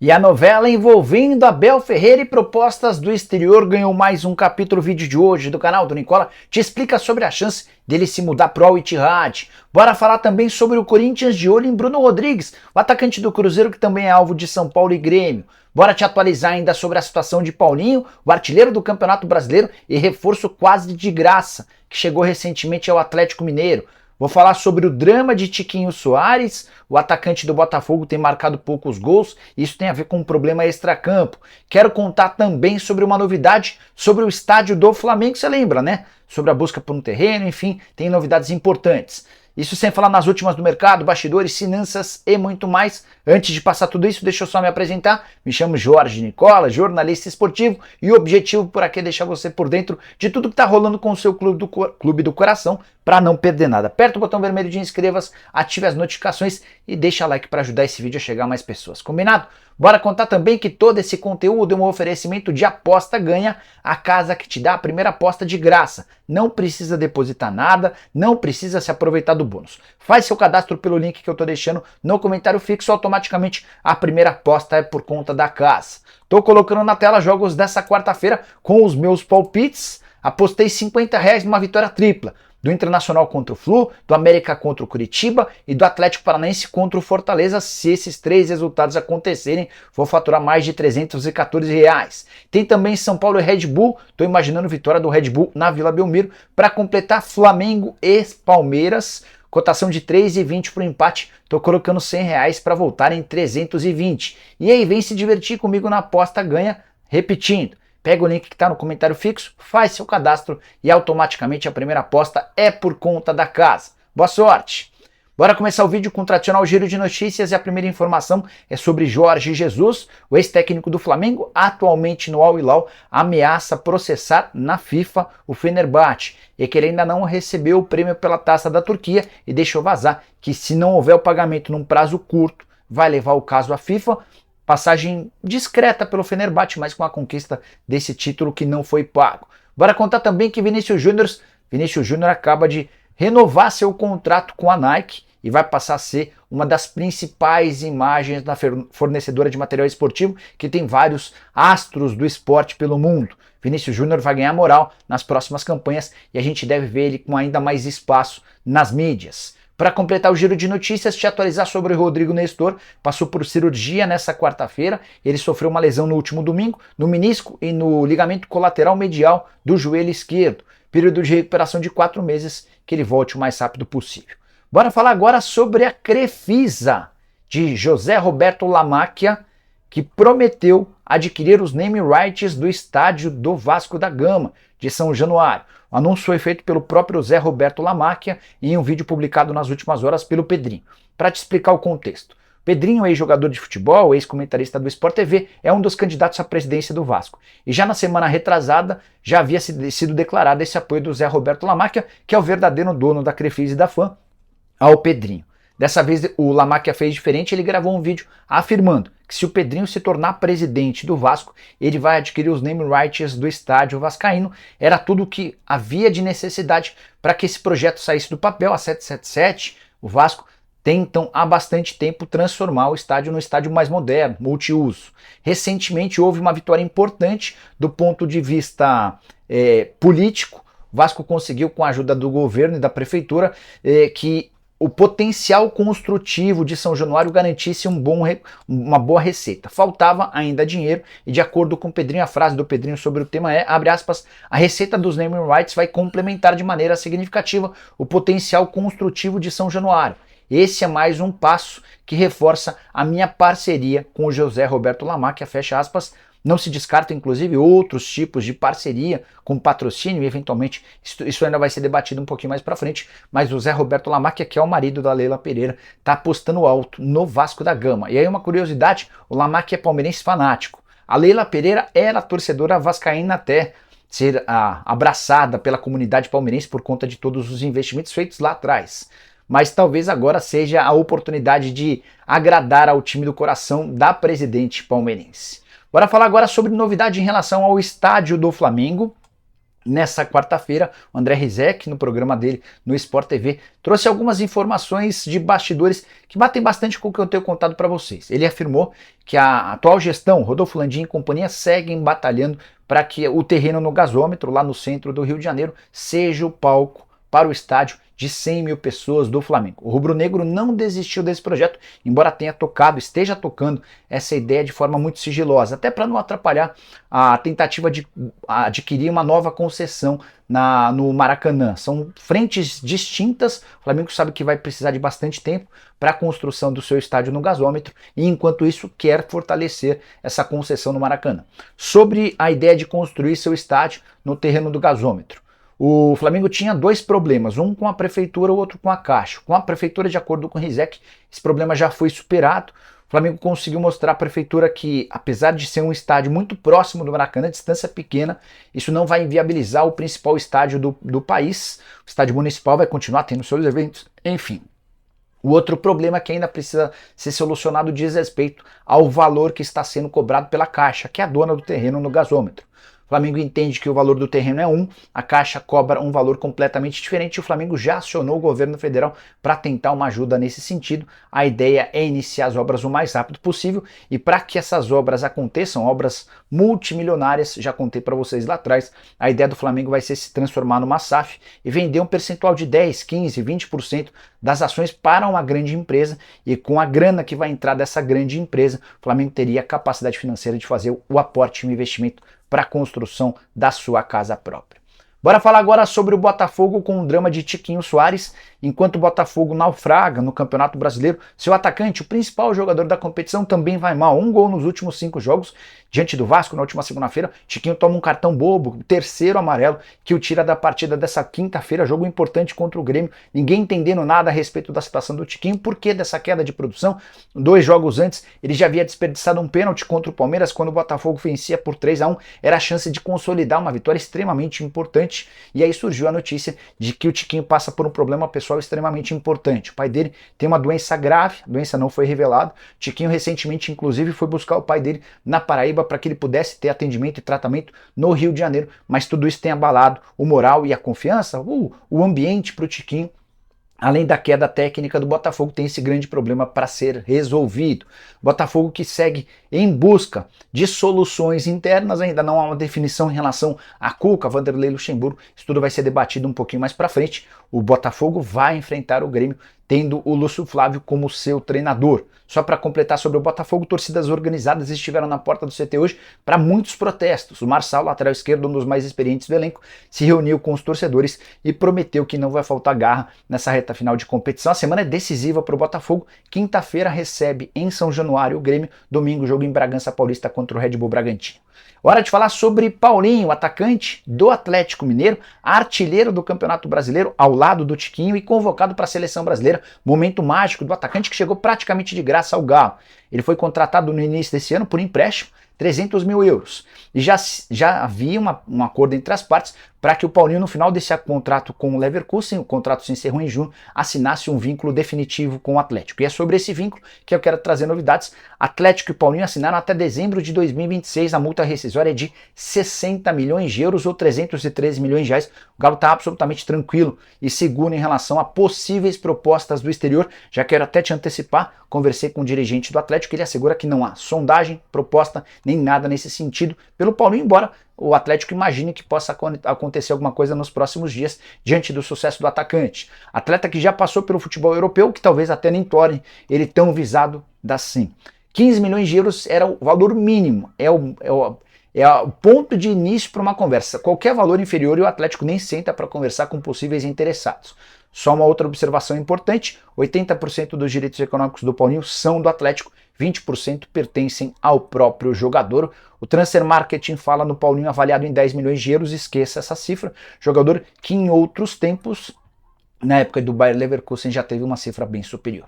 E a novela envolvendo Abel Ferreira e propostas do exterior ganhou mais um capítulo. Vídeo de hoje do canal do Nicola te explica sobre a chance dele se mudar pro Al Ittihad. Bora falar também sobre o Corinthians de olho em Bruno Rodrigues, o atacante do Cruzeiro que também é alvo de São Paulo e Grêmio. Bora te atualizar ainda sobre a situação de Paulinho, o artilheiro do Campeonato Brasileiro e reforço quase de graça, que chegou recentemente ao Atlético Mineiro. Vou falar sobre o drama de Tiquinho Soares, o atacante do Botafogo tem marcado poucos gols, e isso tem a ver com um problema extracampo. Quero contar também sobre uma novidade sobre o estádio do Flamengo, você lembra, né? Sobre a busca por um terreno, enfim, tem novidades importantes. Isso sem falar nas últimas do mercado, bastidores, finanças e muito mais. Antes de passar tudo isso, deixa eu só me apresentar. Me chamo Jorge Nicola, jornalista esportivo, e o objetivo por aqui é deixar você por dentro de tudo que está rolando com o seu clube do coração, para não perder nada. Aperta o botão vermelho de inscreva-se, ative as notificações e deixa like para ajudar esse vídeo a chegar a mais pessoas. Combinado? Bora contar também que todo esse conteúdo é um oferecimento de Aposta Ganha, a casa que te dá a primeira aposta de graça. Não precisa depositar nada, não precisa se aproveitar do bônus. Faz seu cadastro pelo link que eu tô deixando no comentário fixo, automaticamente a primeira aposta é por conta da casa. Tô colocando na tela jogos dessa quarta-feira com os meus palpites. Apostei R$50 numa vitória tripla. Do Internacional contra o Flu, do América contra o Curitiba e do Atlético Paranaense contra o Fortaleza. Se esses três resultados acontecerem, vou faturar mais de R$314. Tem também São Paulo e Red Bull, estou imaginando vitória do Red Bull na Vila Belmiro. Para completar, Flamengo e Palmeiras, cotação de 3,20 para o empate, estou colocando R$100 para voltar em 320. E aí, vem se divertir comigo na aposta ganha, repetindo. Pega o link que está no comentário fixo, faz seu cadastro e automaticamente a primeira aposta é por conta da casa. Boa sorte! Bora começar o vídeo com o tradicional giro de notícias e a primeira informação é sobre Jorge Jesus, o ex-técnico do Flamengo, atualmente no Al Hilal, ameaça processar na FIFA o Fenerbahçe e que ele ainda não recebeu o prêmio pela Taça da Turquia e deixou vazar que se não houver o pagamento num prazo curto, vai levar o caso à FIFA. Passagem discreta pelo Fenerbahçe, mas com a conquista desse título que não foi pago. Bora contar também que Vinícius Júnior acaba de renovar seu contrato com a Nike e vai passar a ser uma das principais imagens da fornecedora de material esportivo, que tem vários astros do esporte pelo mundo. Vinícius Júnior vai ganhar moral nas próximas campanhas e a gente deve ver ele com ainda mais espaço nas mídias. Para completar o giro de notícias, te atualizar sobre o Rodrigo Nestor, passou por cirurgia nessa quarta-feira, ele sofreu uma lesão no último domingo, no menisco e no ligamento colateral medial do joelho esquerdo, período de recuperação de 4 meses, que ele volte o mais rápido possível. Bora falar agora sobre a Crefisa, de José Roberto Lamacchia, que prometeu adquirir os name rights do estádio do Vasco da Gama, de São Januário. O anúncio foi feito pelo próprio Zé Roberto Lamacchia em um vídeo publicado nas últimas horas pelo Pedrinho. Para te explicar o contexto. Pedrinho, ex-jogador de futebol, ex-comentarista do Sport TV, é um dos candidatos à presidência do Vasco. E já na semana retrasada, já havia sido declarado esse apoio do Zé Roberto Lamacchia, que é o verdadeiro dono da Crefisa e da FAM, ao Pedrinho. Dessa vez o Lamacchia fez diferente, ele gravou um vídeo afirmando que se o Pedrinho se tornar presidente do Vasco, ele vai adquirir os name rights do estádio vascaíno. Era tudo o que havia de necessidade para que esse projeto saísse do papel. A 777, o Vasco, tentam há bastante tempo transformar o estádio num estádio mais moderno, multiuso. Recentemente houve uma vitória importante do ponto de vista político. O Vasco conseguiu, com a ajuda do governo e da prefeitura, que o potencial construtivo de São Januário garantisse uma boa receita. Faltava ainda dinheiro e, de acordo com o Pedrinho, a frase do Pedrinho sobre o tema é, abre aspas, a receita dos naming rights vai complementar de maneira significativa o potencial construtivo de São Januário. Esse é mais um passo que reforça a minha parceria com o José Roberto Lamacchia, fecha aspas. Não se descarta, inclusive, outros tipos de parceria com patrocínio e, eventualmente, isso ainda vai ser debatido um pouquinho mais para frente, mas o Zé Roberto Lamacchia, que é o marido da Leila Pereira, está apostando alto no Vasco da Gama. E aí uma curiosidade, o Lamacchia é palmeirense fanático. A Leila Pereira era torcedora vascaína até ser abraçada pela comunidade palmeirense por conta de todos os investimentos feitos lá atrás. Mas talvez agora seja a oportunidade de agradar ao time do coração da presidente palmeirense. Bora falar agora sobre novidade em relação ao estádio do Flamengo. Nessa quarta-feira, o André Rizek, no programa dele no Sport TV, trouxe algumas informações de bastidores que batem bastante com o que eu tenho contado para vocês. Ele afirmou que a atual gestão, Rodolfo Landim e companhia, seguem batalhando para que o terreno no gasômetro, lá no centro do Rio de Janeiro, seja o palco para o estádio de 100 mil pessoas do Flamengo. O rubro-negro não desistiu desse projeto, embora tenha esteja tocando essa ideia de forma muito sigilosa, até para não atrapalhar a tentativa de adquirir uma nova concessão no Maracanã. São frentes distintas, o Flamengo sabe que vai precisar de bastante tempo para a construção do seu estádio no gasômetro e, enquanto isso, quer fortalecer essa concessão no Maracanã. Sobre a ideia de construir seu estádio no terreno do gasômetro, o Flamengo tinha dois problemas, um com a prefeitura, o outro com a Caixa. Com a prefeitura, de acordo com o Rizek, esse problema já foi superado. O Flamengo conseguiu mostrar à prefeitura que, apesar de ser um estádio muito próximo do Maracanã, distância pequena, isso não vai inviabilizar o principal estádio do país. O estádio municipal vai continuar tendo seus eventos, enfim. O outro problema que ainda precisa ser solucionado diz respeito ao valor que está sendo cobrado pela Caixa, que é a dona do terreno no gasômetro. O Flamengo entende que o valor do terreno é a Caixa cobra um valor completamente diferente e o Flamengo já acionou o governo federal para tentar uma ajuda nesse sentido. A ideia é iniciar as obras o mais rápido possível e para que essas obras aconteçam, obras multimilionárias, já contei para vocês lá atrás, a ideia do Flamengo vai ser se transformar numa SAF e vender um percentual de 10, 15, 20% das ações para uma grande empresa e com a grana que vai entrar dessa grande empresa, o Flamengo teria a capacidade financeira de fazer o aporte e o investimento para a construção da sua casa própria. Bora falar agora sobre o Botafogo com o drama de Tiquinho Soares. Enquanto o Botafogo naufraga no Campeonato Brasileiro, seu atacante, o principal jogador da competição, também vai mal. Um gol nos últimos 5 jogos, diante do Vasco na última segunda-feira. Tiquinho toma um cartão bobo, o terceiro amarelo, que o tira da partida dessa quinta-feira, jogo importante contra o Grêmio. Ninguém entendendo nada a respeito da situação do Tiquinho, por que dessa queda de produção. 2 jogos antes, ele já havia desperdiçado um pênalti contra o Palmeiras, quando o Botafogo vencia por 3-1. Era a chance de consolidar uma vitória extremamente importante. E aí surgiu a notícia de que o Tiquinho passa por um problema pessoal extremamente importante. O pai dele tem uma doença grave, a doença não foi revelada. Tiquinho recentemente, inclusive, foi buscar o pai dele na Paraíba para que ele pudesse ter atendimento e tratamento no Rio de Janeiro, mas tudo isso tem abalado o moral e a confiança, o ambiente para o Tiquinho. Além da queda técnica do Botafogo, tem esse grande problema para ser resolvido. Botafogo que segue em busca de soluções internas, ainda não há uma definição em relação a Cuca, Vanderlei Luxemburgo, isso tudo vai ser debatido um pouquinho mais para frente. O Botafogo vai enfrentar o Grêmio tendo o Lúcio Flávio como seu treinador. Só para completar sobre o Botafogo, torcidas organizadas estiveram na porta do CT hoje para muitos protestos. O Marçal, lateral esquerdo, um dos mais experientes do elenco, se reuniu com os torcedores e prometeu que não vai faltar garra nessa reta final de competição. A semana é decisiva para o Botafogo. Quinta-feira recebe em São Januário o Grêmio, domingo jogo em Bragança Paulista contra o Red Bull Bragantino. Hora de falar sobre Paulinho, atacante do Atlético Mineiro, artilheiro do Campeonato Brasileiro, ao lado do Tiquinho e convocado para a seleção brasileira. Momento mágico do atacante que chegou praticamente de graça ao Galo. Ele foi contratado no início desse ano por empréstimo, 300 mil euros. E já havia um acordo entre as partes para que o Paulinho, no final desse contrato com o Leverkusen, o contrato se encerrou em junho, assinasse um vínculo definitivo com o Atlético. E é sobre esse vínculo que eu quero trazer novidades. Atlético e Paulinho assinaram até dezembro de 2026, a multa rescisória é de 60 milhões de euros ou 313 milhões de reais. O Galo está absolutamente tranquilo e seguro em relação a possíveis propostas do exterior. Já quero até te antecipar, conversei com o dirigente do Atlético, ele assegura que não há sondagem, proposta, nem nada nesse sentido pelo Paulinho, embora o Atlético imagine que possa acontecer alguma coisa nos próximos dias diante do sucesso do atacante. Atleta que já passou pelo futebol europeu, que talvez até nem torne ele tão visado assim. 15 milhões de euros era o valor mínimo, é o ponto de início para uma conversa. Qualquer valor inferior e o Atlético nem senta para conversar com possíveis interessados. Só uma outra observação importante, 80% dos direitos econômicos do Paulinho são do Atlético, 20% pertencem ao próprio jogador. O Transfer Marketing fala no Paulinho avaliado em 10 milhões de euros, esqueça essa cifra. Jogador que em outros tempos, na época do Bayer Leverkusen, já teve uma cifra bem superior.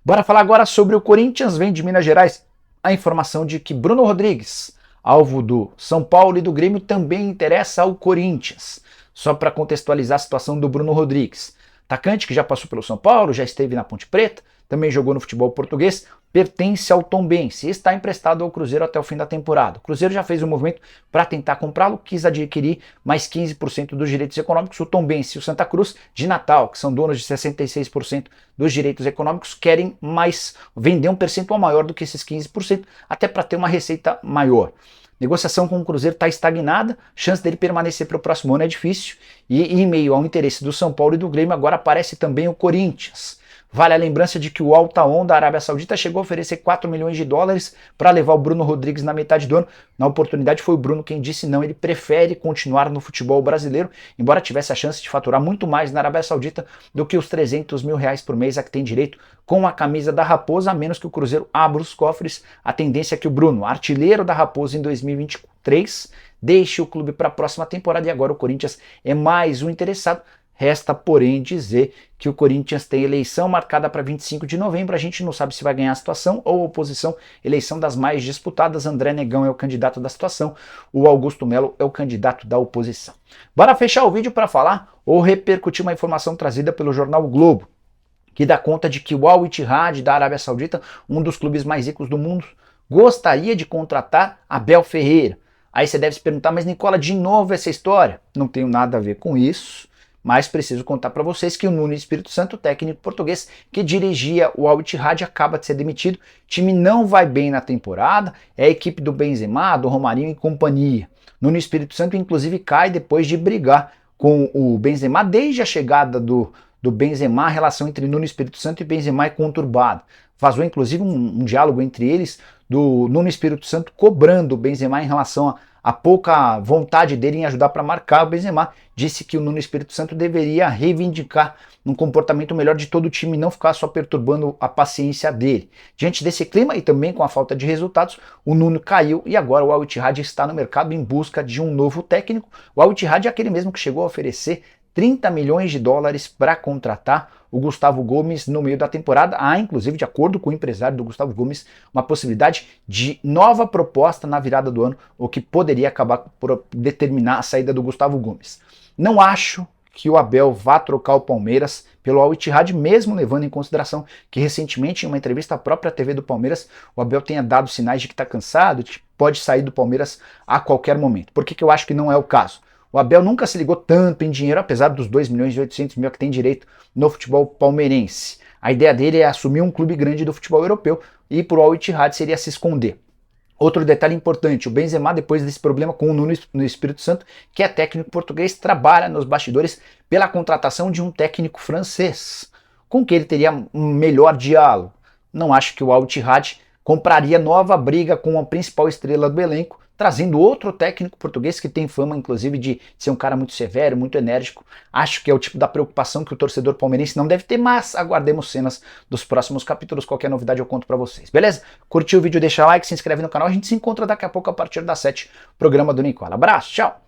Bora falar agora sobre o Corinthians, vem de Minas Gerais a informação de que Bruno Rodrigues, alvo do São Paulo e do Grêmio, também interessa ao Corinthians. Só para contextualizar a situação do Bruno Rodrigues. Atacante que já passou pelo São Paulo, já esteve na Ponte Preta, também jogou no futebol português, pertence ao Tombense e está emprestado ao Cruzeiro até o fim da temporada. O Cruzeiro já fez um movimento para tentar comprá-lo, quis adquirir mais 15% dos direitos econômicos. O Tombense e o Santa Cruz de Natal, que são donos de 66% dos direitos econômicos, querem vender um percentual maior do que esses 15%, até para ter uma receita maior. Negociação com o Cruzeiro está estagnada, chance dele permanecer para o próximo ano é difícil, e em meio ao interesse do São Paulo e do Grêmio, agora aparece também o Corinthians. Vale a lembrança de que o Al Taon da Arábia Saudita chegou a oferecer 4 milhões de dólares para levar o Bruno Rodrigues na metade do ano. Na oportunidade foi o Bruno quem disse não, ele prefere continuar no futebol brasileiro, embora tivesse a chance de faturar muito mais na Arábia Saudita do que os 300 mil reais por mês a que tem direito com a camisa da Raposa, a menos que o Cruzeiro abra os cofres. A tendência é que o Bruno, artilheiro da Raposa em 2023, deixe o clube para a próxima temporada, e agora o Corinthians é mais um interessado. Resta, porém, dizer que o Corinthians tem eleição marcada para 25 de novembro. A gente não sabe se vai ganhar a situação ou a oposição. Eleição das mais disputadas. André Negão é o candidato da situação. O Augusto Melo é o candidato da oposição. Bora fechar o vídeo para falar ou repercutir uma informação trazida pelo jornal o Globo, que dá conta de que o Al Ittihad da Arábia Saudita, um dos clubes mais ricos do mundo, gostaria de contratar Abel Ferreira. Aí você deve se perguntar, mas Nicola, de novo essa história? Não tenho nada a ver com isso. Mas preciso contar para vocês que o Nuno Espírito Santo, técnico português que dirigia o Al Ittihad, acaba de ser demitido. O time não vai bem na temporada, é a equipe do Benzema, do Romarinho e companhia. Nuno Espírito Santo, inclusive, cai depois de brigar com o Benzema. Desde a chegada do Benzema, a relação entre Nuno Espírito Santo e Benzema é conturbada. Vazou, inclusive, um diálogo entre eles, do Nuno Espírito Santo cobrando o Benzema em relação a pouca vontade dele em ajudar para marcar. O Benzema disse que o Nuno Espírito Santo deveria reivindicar um comportamento melhor de todo o time e não ficar só perturbando a paciência dele. Diante desse clima e também com a falta de resultados, o Nuno caiu e agora o Al Ittihad está no mercado em busca de um novo técnico. O Al Ittihad é aquele mesmo que chegou a oferecer 30 milhões de dólares para contratar o Gustavo Gomes no meio da temporada. Há, inclusive, de acordo com o empresário do Gustavo Gomes, uma possibilidade de nova proposta na virada do ano, o que poderia acabar por determinar a saída do Gustavo Gomes. Não acho que o Abel vá trocar o Palmeiras pelo Al Ittihad, mesmo levando em consideração que recentemente, em uma entrevista à própria TV do Palmeiras, o Abel tenha dado sinais de que está cansado, de que pode sair do Palmeiras a qualquer momento. Por que eu acho que não é o caso? O Abel nunca se ligou tanto em dinheiro, apesar dos 2 milhões e 800 mil que tem direito no futebol palmeirense. A ideia dele é assumir um clube grande do futebol europeu e por Al Ittihad seria se esconder. Outro detalhe importante, o Benzema, depois desse problema com o Nuno no Espírito Santo, que é técnico português, trabalha nos bastidores pela contratação de um técnico francês, com quem ele teria um melhor diálogo. Não acho que o Al Ittihad compraria nova briga com a principal estrela do elenco, trazendo outro técnico português que tem fama, inclusive, de ser um cara muito severo, muito enérgico. Acho que é o tipo da preocupação que o torcedor palmeirense não deve ter, mas aguardemos cenas dos próximos capítulos. Qualquer novidade eu conto pra vocês, beleza? Curtiu o vídeo, deixa like, se inscreve no canal. A gente se encontra daqui a pouco a partir das 7, programa do Nicola. Abraço, tchau!